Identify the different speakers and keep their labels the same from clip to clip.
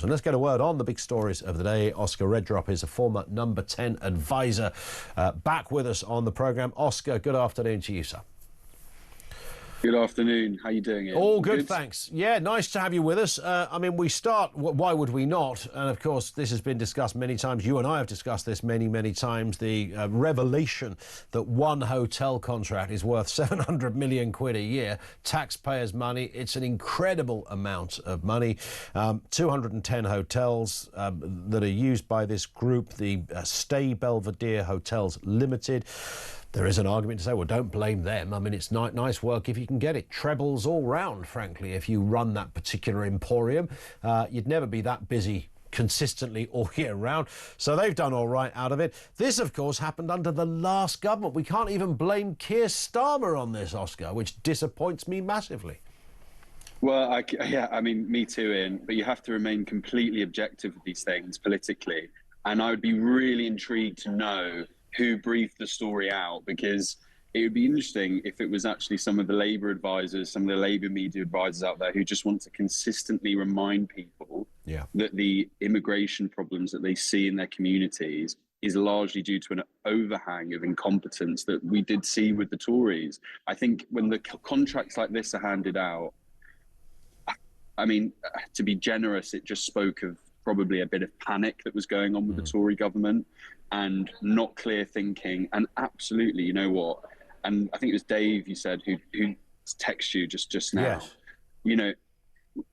Speaker 1: And let's get a word on the big stories of the day. Oscar Redrop is a former number 10 advisor, back with us on the programme. Oscar, good afternoon to you, sir.
Speaker 2: Good afternoon. How are you doing, Ian?
Speaker 1: All good, thanks. Yeah, nice to have you with us. I mean, we start, why would we not? And of course, this has been discussed many times. You and I have discussed this many, many times. The revelation that one hotel contract is worth 700 million quid a year, taxpayers' money. It's an incredible amount of money. 210 hotels that are used by this group, the Stay Belvedere Hotels Limited. There is an argument to say, well, don't blame them. I mean, it's nice work if you can get it. Trebles all round, frankly, if you run that particular emporium. You'd never be that busy consistently all year round. So they've done all right out of it. This, of course, happened under the last government. We can't even blame Keir Starmer on this, Oscar, which disappoints me massively.
Speaker 2: Well, I mean, me too, Ian. But you have to remain completely objective with these things politically. And I would be really intrigued to know who breathed the story out, because it would be interesting if it was actually some of the Labour advisors, some of the Labour media advisors out there who just want to consistently remind people that the immigration problems that they see in their communities is largely due to an overhang of incompetence that we did see with the Tories. I think when the contracts like this are handed out, I mean, to be generous, it just spoke of probably a bit of panic that was going on with the Tory government and not clear thinking. And absolutely, you know what? And I think it was Dave, you said, who texted you just now.
Speaker 1: Yes.
Speaker 2: You know,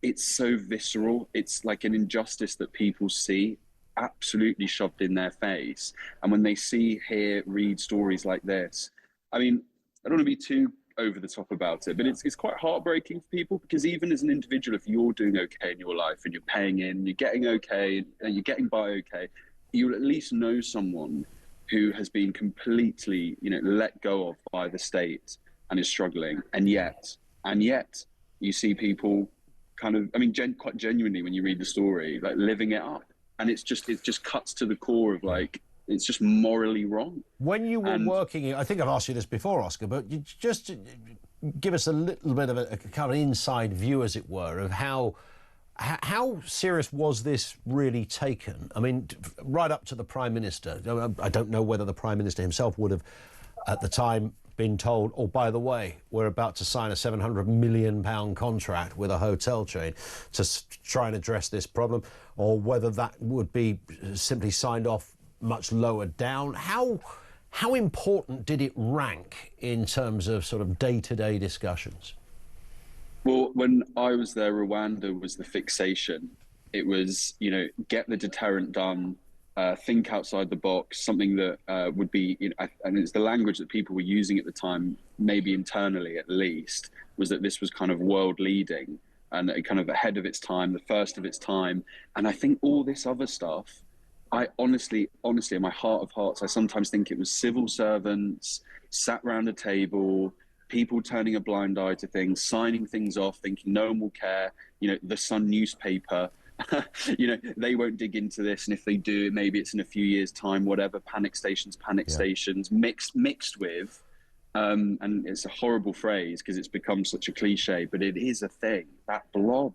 Speaker 2: it's so visceral. It's like an injustice that people see absolutely shoved in their face. And when they see, hear, read stories like this, I mean, I don't want to be too over the top about it, but it's quite heartbreaking for people, because even as an individual, if you're doing okay in your life and you're paying in, you're getting okay, and you're getting by okay, you'll at least know someone who has been completely, you know, let go of by the state and is struggling. And yet you see people kind of, I mean, quite genuinely, when you read the story, like living it up. And it just cuts to the core of, like, it's just morally wrong.
Speaker 1: When you were working, I think I've asked you this before, Oscar, but you just give us a little bit of a kind of inside view, as it were, of how serious was this really taken? I mean, right up to the Prime Minister. I don't know whether the Prime Minister himself would have, at the time, been told, oh, by the way, we're about to sign a £700 million contract with a hotel chain to try and address this problem, or whether that would be simply signed off much lower down. How important did it rank in terms of sort of day-to-day discussions?
Speaker 2: Well, when I was there, Rwanda was the fixation. It was, you know, get the deterrent done, think outside the box, something that would be, you know, and it's the language that people were using at the time, maybe internally at least, was that this was kind of world leading and kind of ahead of its time, the first of its time. And I think all this other stuff, I honestly, in my heart of hearts, I sometimes think it was civil servants sat round a table, people turning a blind eye to things, signing things off, thinking no one will care. You know, the Sun newspaper, you know, they won't dig into this, and if they do, maybe it's in a few years' time. Whatever, panic stations, mixed with, and it's a horrible phrase because it's become such a cliche, but it is a thing. That blob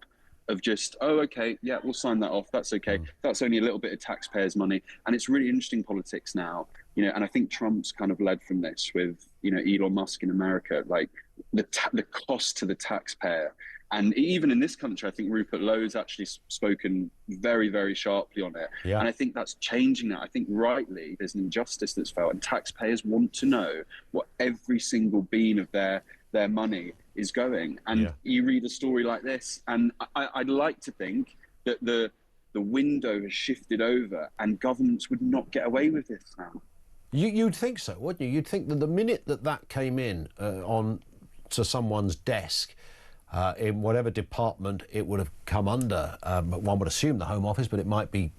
Speaker 2: of just, oh, okay, yeah, we'll sign that off. That's okay. That's only a little bit of taxpayers' money. And it's really interesting politics now, you know, and I think Trump's kind of led from this with, you know, Elon Musk in America, like the cost to the taxpayer. And even in this country, I think Rupert Lowe's actually spoken very, very sharply on it. Yeah. And I think that's changing that. I think rightly there's an injustice that's felt, and taxpayers want to know what every single bean of their money is going. And you read a story like this, and I'd like to think that the window has shifted over and governments would not get away with this now.
Speaker 1: You'd think so, wouldn't you? You'd think that the minute that came in on to someone's desk, in whatever department it would have come under, one would assume the Home Office, but it might be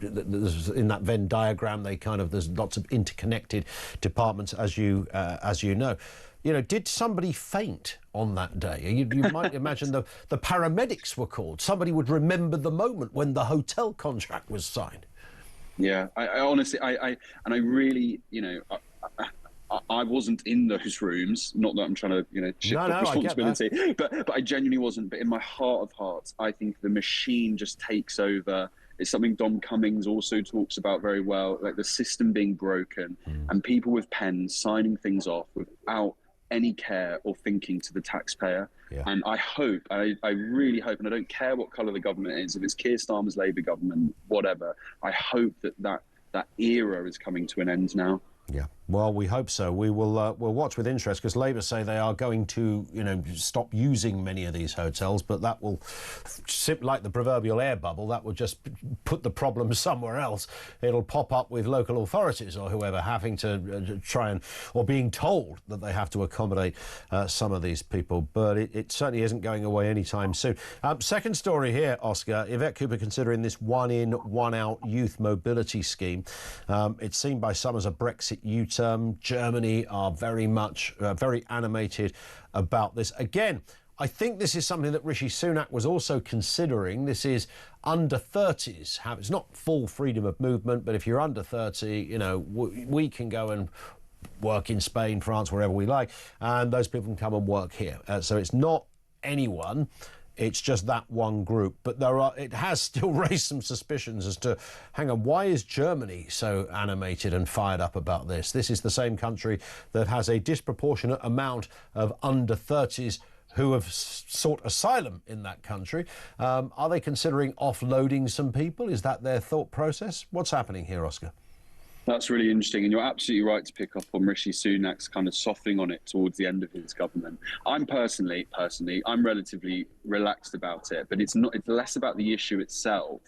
Speaker 1: in that Venn diagram. There's lots of interconnected departments, as you know. You know, did somebody faint on that day? You might imagine the paramedics were called. Somebody would remember the moment when the hotel contract was signed.
Speaker 2: Yeah, I honestly, I really, you know, I wasn't in those rooms. Not that I'm trying to, shift off responsibility, but I genuinely wasn't. But in my heart of hearts, I think the machine just takes over. It's something Dom Cummings also talks about very well, like the system being broken and people with pens signing things off without any care or thinking to the taxpayer. Yeah. And I hope, I really hope, and I don't care what colour the government is, if it's Keir Starmer's Labour government, whatever, I hope that era is coming to an end now.
Speaker 1: Yeah, well, we hope so. We will we'll watch with interest, because Labour say they are going to, stop using many of these hotels, but that will, like the proverbial air bubble, that will just put the problem somewhere else. It'll pop up with local authorities or whoever having to try and, or being told that they have to accommodate some of these people. But it certainly isn't going away anytime soon. Second story here, Oscar. Yvette Cooper considering this one-in, one-out youth mobility scheme. It's seen by some as a Brexit U-turn. Germany are very much, very animated about this. Again, I think this is something that Rishi Sunak was also considering. This is under 30s. It's not full freedom of movement, but if you're under 30, we can go and work in Spain, France, wherever we like, and those people can come and work here. So it's not anyone. It's just that one group. But it has still raised some suspicions as to, hang on, why is Germany so animated and fired up about this? This is the same country that has a disproportionate amount of under 30s who have sought asylum in that country. Are they considering offloading some people? Is that their thought process? What's happening here, Oscar?
Speaker 2: That's really interesting, and you're absolutely right to pick up on Rishi Sunak's kind of softening on it towards the end of his government. I'm personally, I'm relatively relaxed about it, but it's less about the issue itself,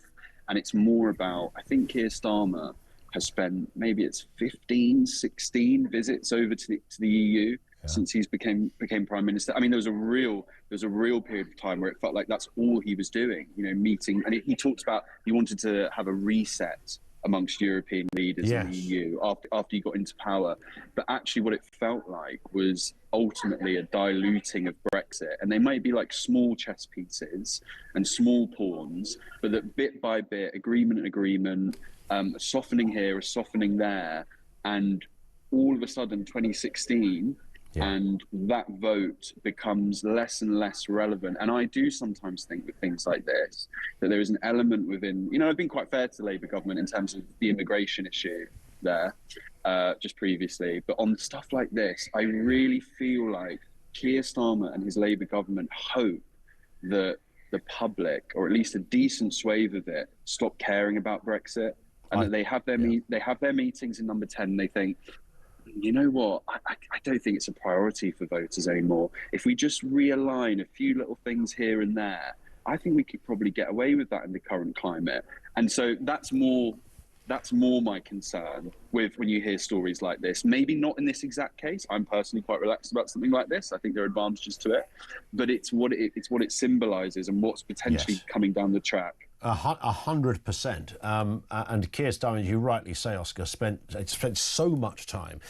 Speaker 2: and it's more about, I think Keir Starmer has spent, maybe it's 15, 16 visits over to the EU since he's became Prime Minister. I mean, there was a real period of time where it felt like that's all he was doing, meeting, and he talked about he wanted to have a reset amongst European leaders in the EU after he got into power. But actually what it felt like was ultimately a diluting of Brexit. And they might be like small chess pieces and small pawns, but that bit by bit, agreement, a softening here, a softening there. And all of a sudden, 2016, and that vote becomes less and less relevant. And I do sometimes think with things like this, that there is an element within, I've been quite fair to the Labour government in terms of the immigration issue there, just previously. But on stuff like this, I really feel like Keir Starmer and his Labour government hope that the public, or at least a decent swathe of it, stop caring about Brexit. And that they have their meetings in Number 10 and they think, you know what, I don't think it's a priority for voters anymore. If we just realign a few little things here and there, I think we could probably get away with that in the current climate. And so that's more my concern with when you hear stories like this. Maybe not in this exact case. I'm personally quite relaxed about something like this. I think there are advantages to it, but it's what it symbolises and what's potentially coming down the track.
Speaker 1: 100%. And Keir Starmer, as you rightly say, Oscar, spent so much time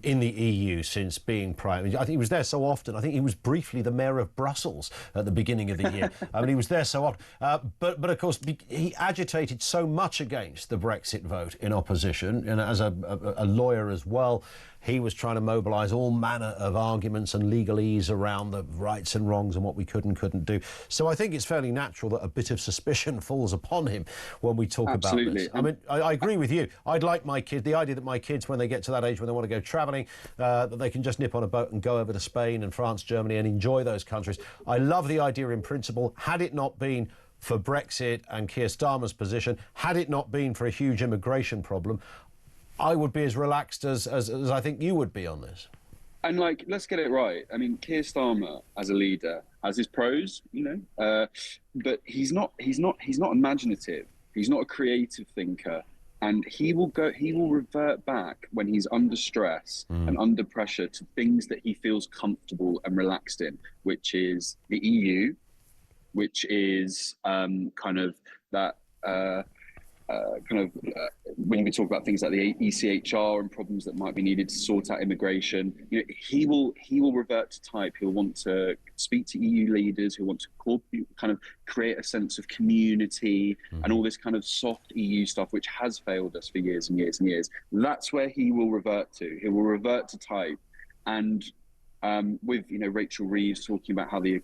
Speaker 1: in the EU since being Prime. I think he was there so often. I think he was briefly the mayor of Brussels at the beginning of the year. I mean, he was there so often. But of course, he agitated so much against the Brexit vote in opposition, and as a lawyer as well. He was trying to mobilise all manner of arguments and legalese around the rights and wrongs and what we could and couldn't do. So I think it's fairly natural that a bit of suspicion falls upon him when we talk about this. I mean, I agree with you. I'd like my kids, the idea that my kids, when they get to that age when they want to go travelling, that they can just nip on a boat and go over to Spain and France, Germany and enjoy those countries. I love the idea in principle. Had it not been for Brexit and Keir Starmer's position, had it not been for a huge immigration problem, I would be as relaxed as I think you would be on this.
Speaker 2: And let's get it right. I mean, Keir Starmer as a leader has his pros, but he's not imaginative. He's not a creative thinker, and he will revert back when he's under stress and under pressure to things that he feels comfortable and relaxed in, which is the EU, which is kind of that. when we talk about things like the ECHR and problems that might be needed to sort out immigration, he will revert to type. He'll want to speak to EU leaders. He'll want to kind of create a sense of community and all this kind of soft EU stuff, which has failed us for years and years and years. That's where he will revert to. He will revert to type, and with Rachel Reeves talking about how the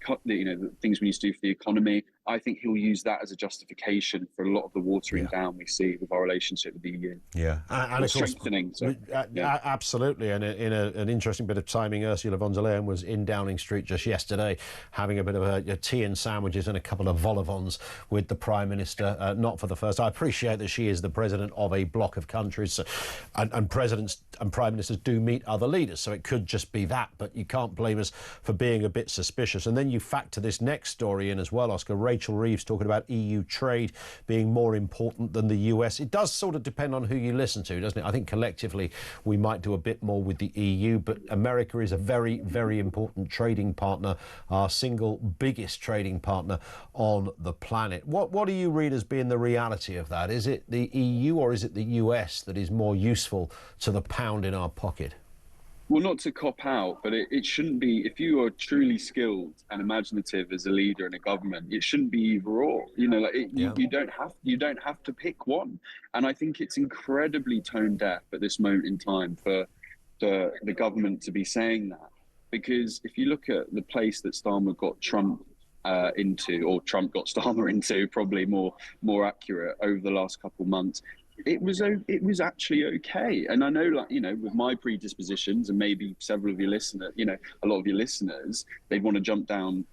Speaker 2: things we need to do for the economy, I think he'll use that as a justification for a lot of the watering down we see with our relationship with the EU.
Speaker 1: Yeah, and of course,
Speaker 2: strengthening.
Speaker 1: Absolutely, and in an interesting bit of timing, Ursula von der Leyen was in Downing Street just yesterday, having a bit of a tea and sandwiches and a couple of vol-au-vents with the Prime Minister. Not for the first. I appreciate that she is the president of a bloc of countries, and presidents and prime ministers do meet other leaders, so it could just be that. But you can't blame us for being a bit suspicious. And then you factor this next story in as well, Oscar. Rachel Reeves talking about EU trade being more important than the US. It does sort of depend on who you listen to, doesn't it? I think collectively we might do a bit more with the EU, but America is a very, very important trading partner, our single biggest trading partner on the planet. What do you read as being the reality of that? Is it the EU or is it the US that is more useful to the pound in our pocket?
Speaker 2: Well, not to cop out, but it shouldn't be. If you are truly skilled and imaginative as a leader in a government, it shouldn't be either or. You don't have to pick one. And I think it's incredibly tone deaf at this moment in time for the government to be saying that, because if you look at the place that Starmer got Trump into, or Trump got Starmer into, probably more accurate, over the last couple of months. It was actually okay. And I know, with my predispositions and maybe several of your listeners, a lot of your listeners, they'd want to jump down,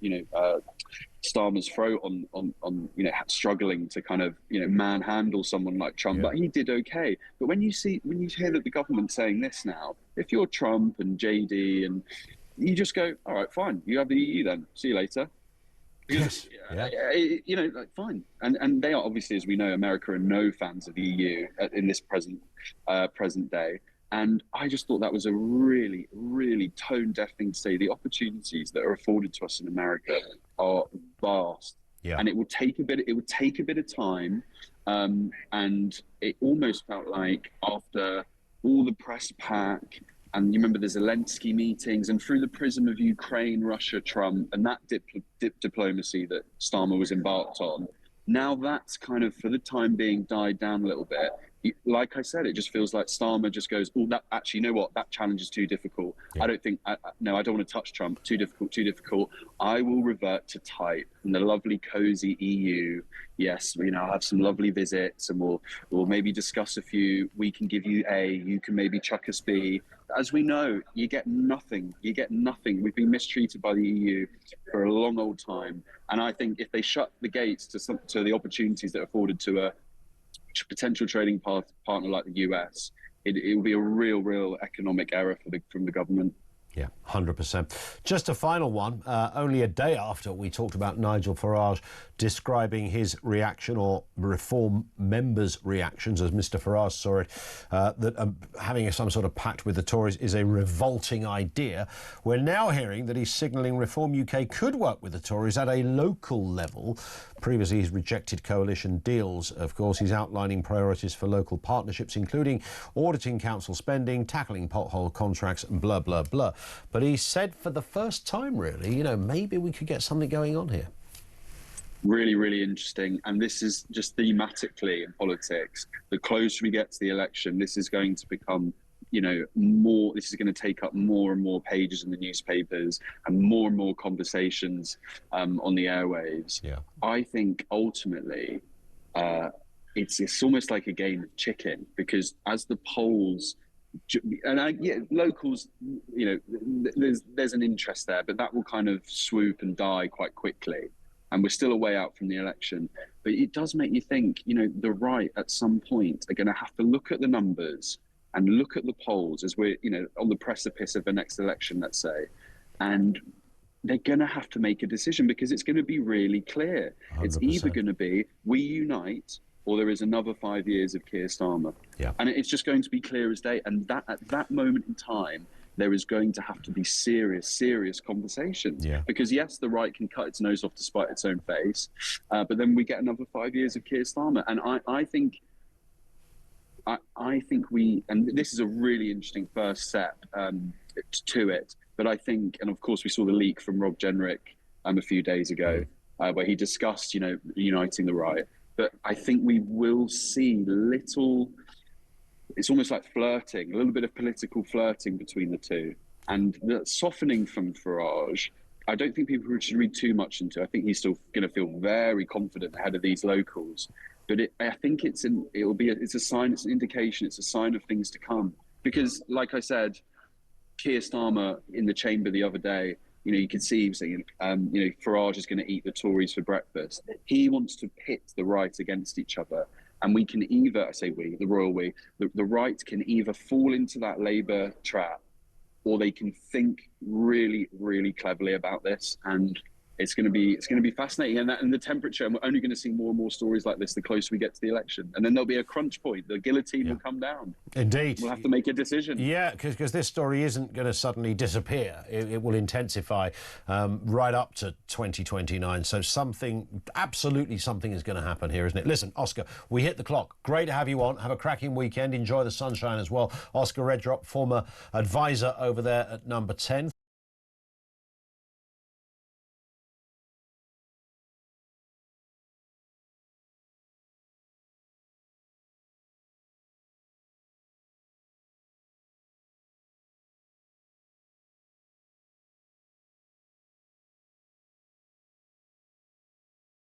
Speaker 2: Starmer's throat on struggling to kind of, manhandle someone like Trump, but he did okay. But when you hear that the government's saying this now, if you're Trump and JD, and you just go, all right, fine, you have the EU then, see you later. Because, fine. And they are obviously, as we know, America are no fans of the EU in this present day. And I just thought that was a really, really tone-deaf thing to say. The opportunities that are afforded to us in America are vast, and it will take a bit of time. And it almost felt like after all the press pack, and you remember the Zelensky meetings, and through the prism of Ukraine, Russia, Trump, and that diplomacy that Starmer was embarked on, now that's kind of, for the time being, died down a little bit. Like I said, it just feels like Starmer just goes, oh, that actually, you know what? That challenge is too difficult. I don't think, I don't want to touch Trump. Too difficult. I will revert to type in the lovely, cozy EU. Yes, I'll have some lovely visits, and we'll maybe discuss a few. We can give you A, you can maybe chuck us B. As we know, you get nothing. We've been mistreated by the EU for a long old time. And I think if they shut the gates to the opportunities that are afforded to a potential trading partner like the US, it will be a real economic error from the government.
Speaker 1: Yeah, 100%. Just a final one. Only a day after we talked about Nigel Farage describing his reaction, or Reform members' reactions, as Mr Farage saw it, that having some sort of pact with the Tories is a revolting idea. We're now hearing that he's signalling Reform UK could work with the Tories at a local level. Previously, he's rejected coalition deals. Of course, he's outlining priorities for local partnerships, including auditing council spending, tackling pothole contracts, and blah, blah, blah. But he said for the first time, really, maybe we could get something going on here.
Speaker 2: Really, really interesting. And this is just thematically in politics. The closer we get to the election, this is going to become, this is going to take up more and more pages in the newspapers and more conversations on the airwaves. Yeah. I think ultimately it's almost like a game of chicken, because as the polls, and locals, there's an interest there, but that will kind of swoop and die quite quickly. And we're still a way out from the election. But it does make you think, the right at some point are going to have to look at the numbers and look at the polls as we're, on the precipice of the next election, let's say. And they're going to have to make a decision, because it's going to be really clear. 100%. It's either going to be we unite, or there is another 5 years of Keir Starmer. Yeah. And it's just going to be clear as day. And that at that moment in time, there is going to have to be serious conversations. Yeah. Because yes, the right can cut its nose off to spite its own face, but then we get another 5 years of Keir Starmer. And I think I think and this is a really interesting first step to it, but I think, and of course we saw the leak from Rob Jenrick a few days ago, where he discussed, uniting the right. But I think we will see it's almost like flirting, a little bit of political flirting between the two. And the softening from Farage, I don't think people should read too much into. I think he's still going to feel very confident ahead of these locals. But I think it's a sign, it's an indication, it's a sign of things to come. Because, like I said, Keir Starmer in the chamber the other day, you could see he was saying, Farage is going to eat the Tories for breakfast. He wants to pit the right against each other. And we can either, I say we, the royal we, the right can either fall into that Labour trap, or they can think really, really cleverly about this. And it's going to be fascinating. And the temperature, and we're only going to see more and more stories like this the closer we get to the election. And then there'll be a crunch point. The guillotine will come down.
Speaker 1: Indeed.
Speaker 2: We'll have to make a decision.
Speaker 1: Yeah, because this story isn't going to suddenly disappear. It will intensify right up to 2029. So absolutely something is going to happen here, isn't it? Listen, Oscar, we hit the clock. Great to have you on. Have a cracking weekend. Enjoy the sunshine as well. Oscar Redrop, former advisor over there at Number 10.